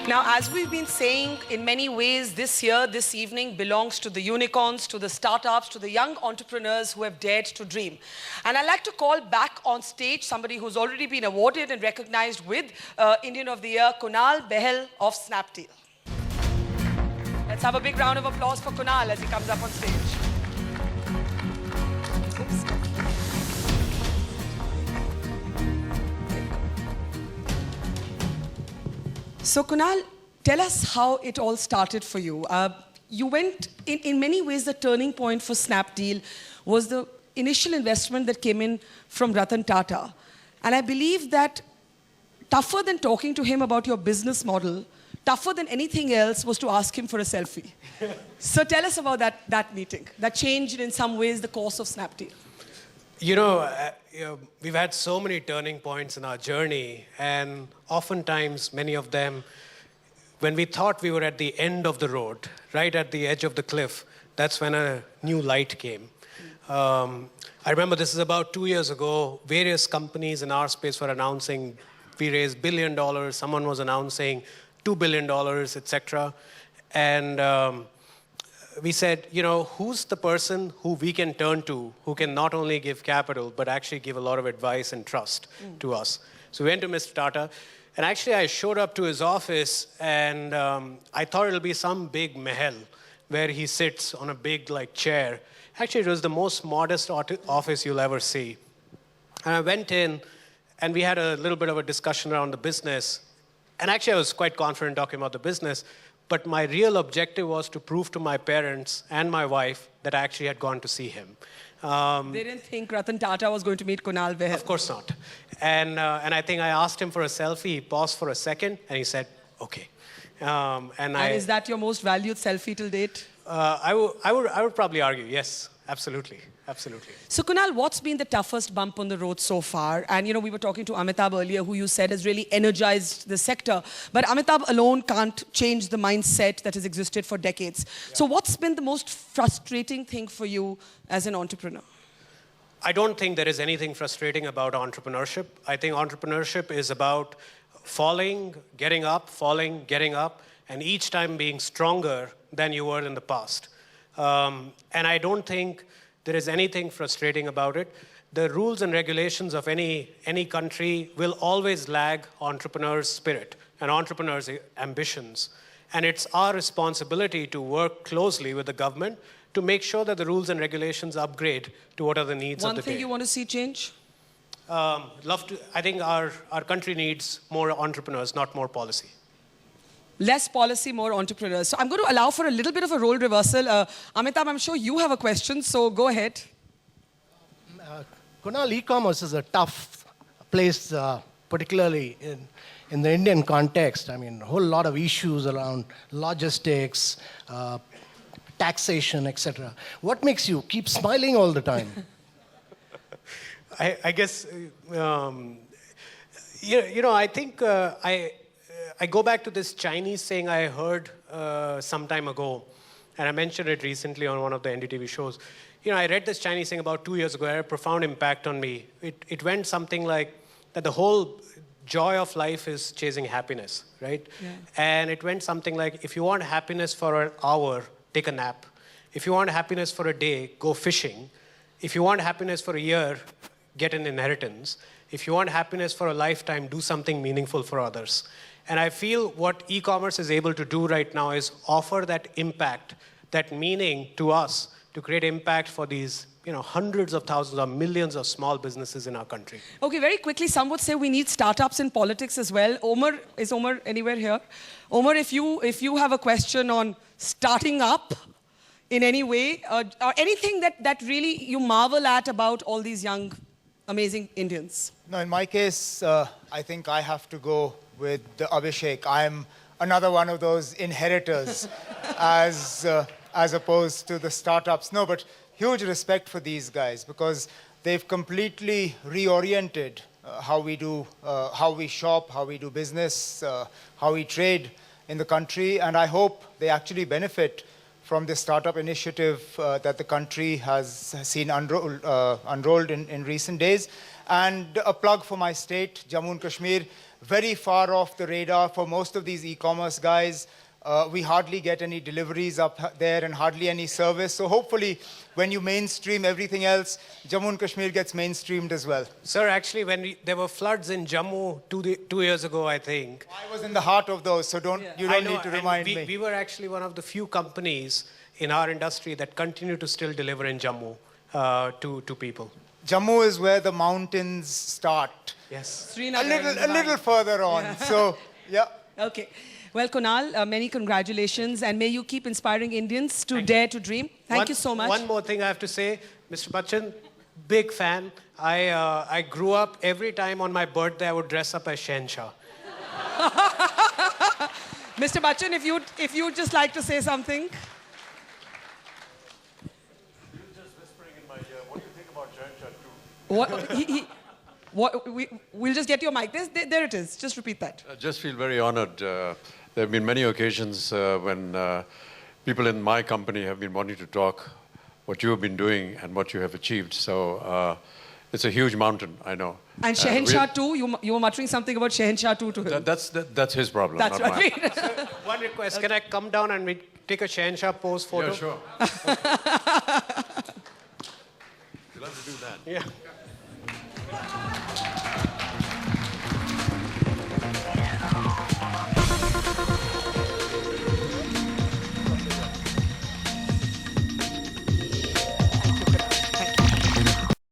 Now, as we've been saying, in many ways, this year, this evening belongs to the unicorns, to the startups, to the young entrepreneurs who have dared to dream. And I'd like to call back on stage somebody who's already been awarded and recognized with Indian of the Year, Kunal Bahl of Snapdeal. Let's have a big round of applause for Kunal as he comes up on stage. Oops. So Kunal, tell us how it all started for you. You went, in many ways, the turning point for Snapdeal was the initial investment that came in from Ratan Tata. And I believe that tougher than talking to him about your business model, tougher than anything else was to ask him for a selfie. So tell us about that meeting, that changed in some ways the course of Snapdeal. You know, we've had so many turning points in our journey, and oftentimes, many of them, when we thought we were at the end of the road, right at the edge of the cliff, that's when a new light came. I remember this is about 2 years ago, various companies in our space were announcing we raised $1 billion, someone was announcing $2 billion, etc. And we said, you know, who's the person who we can turn to who can not only give capital, but actually give a lot of advice and trust to us? So we went to Mr. Tata, and actually I showed up to his office, and I thought it'll be some big mahal where he sits on a big chair. Actually, it was the most modest office you'll ever see. And I went in, and we had a little bit of a discussion around the business. And actually, I was quite confident talking about the business. But my real objective was to prove to my parents and my wife that I actually had gone to see him. They didn't think Ratan Tata was going to meet Kunal Bahl. Of course not. And I think I asked him for a selfie. He paused for a second, and he said, okay. And is that your most valued selfie till date? I would probably argue, yes, absolutely. Absolutely. So Kunal, what's been the toughest bump on the road so far? And you know, we were talking to Amitabh earlier, who you said has really energized the sector. But Amitabh alone can't change the mindset that has existed for decades. Yeah. So what's been the most frustrating thing for you as an entrepreneur? I don't think there is anything frustrating about entrepreneurship. I think entrepreneurship is about falling, getting up, falling, getting up, and each time being stronger than you were in the past. And I don't think there is anything frustrating about it. The rules and regulations of any country will always lag entrepreneurs' spirit and entrepreneurs' ambitions. And it's our responsibility to work closely with the government to make sure that the rules and regulations upgrade to what are the needs of the day. One thing you want to see change? I think our country needs more entrepreneurs, not more policy. Less policy, more entrepreneurs. So I'm going to allow for a little bit of a role reversal. Amitabh, I'm sure you have a question, so go ahead. Kunal, e-commerce is a tough place, particularly in the Indian context. I mean, a whole lot of issues around logistics, taxation, etc. What makes you keep smiling all the time? I guess, I think I go back to this Chinese saying I heard some time ago, and I mentioned it recently on one of the NDTV shows. You know, I read this Chinese saying about 2 years ago. It had a profound impact on me. It went something like that the whole joy of life is chasing happiness, right? Yeah. And it went something like, if you want happiness for an hour, take a nap. If you want happiness for a day, go fishing. If you want happiness for a year, get an inheritance. If you want happiness for a lifetime, do something meaningful for others. And I feel what e-commerce is able to do right now is offer that impact, that meaning to us, to create impact for these hundreds of thousands or millions of small businesses in our country. Okay, very quickly, some would say we need startups in politics as well. Is Omar anywhere here? Omar, if you have a question on starting up in any way, or anything that really you marvel at about all these young, amazing Indians. No, in my case, I think I have to go with Abhishek. I'm another one of those inheritors as opposed to the startups. No, but huge respect for these guys because they've completely reoriented how we shop, how we do business, how we trade in the country. And I hope they actually benefit from the startup initiative that the country has seen unrolled in recent days. And a plug for my state, Jammu and Kashmir, very far off the radar for most of these e-commerce guys. We hardly get any deliveries up there and hardly any service. So hopefully, when you mainstream everything else, Jammu and Kashmir gets mainstreamed as well. Sir, actually, when there were floods in Jammu 2 years ago, I think. I was in the heart of those, so you don't need to remind me. We were actually one of the few companies in our industry that continue to still deliver in Jammu to people. Jammu is where the mountains start. Yes. A little further on. Yeah. So, yeah. Okay. Well, Kunal, many congratulations, and may you keep inspiring Indians to dare to dream. Thank you so much. One more thing I have to say, Mr. Bachchan, big fan. I grew up, every time on my birthday, I would dress up as Shahenshah. Mr. Bachchan, if you'd just like to say something. He was just whispering in my ear, what do you think about Shahenshah 2? We'll just get your mic. There it is. Just repeat that. I just feel very honored. There have been many occasions when people in my company have been wanting to talk what you have been doing and what you have achieved. So it's a huge mountain, I know. And Shahenshah 2, you were muttering something about Shahenshah 2 to him. That's his problem, That's not right. mine. Sir, one request, can I come down and we take a Shahenshah pose photo? Yeah, sure. You'll have to do that. Yeah.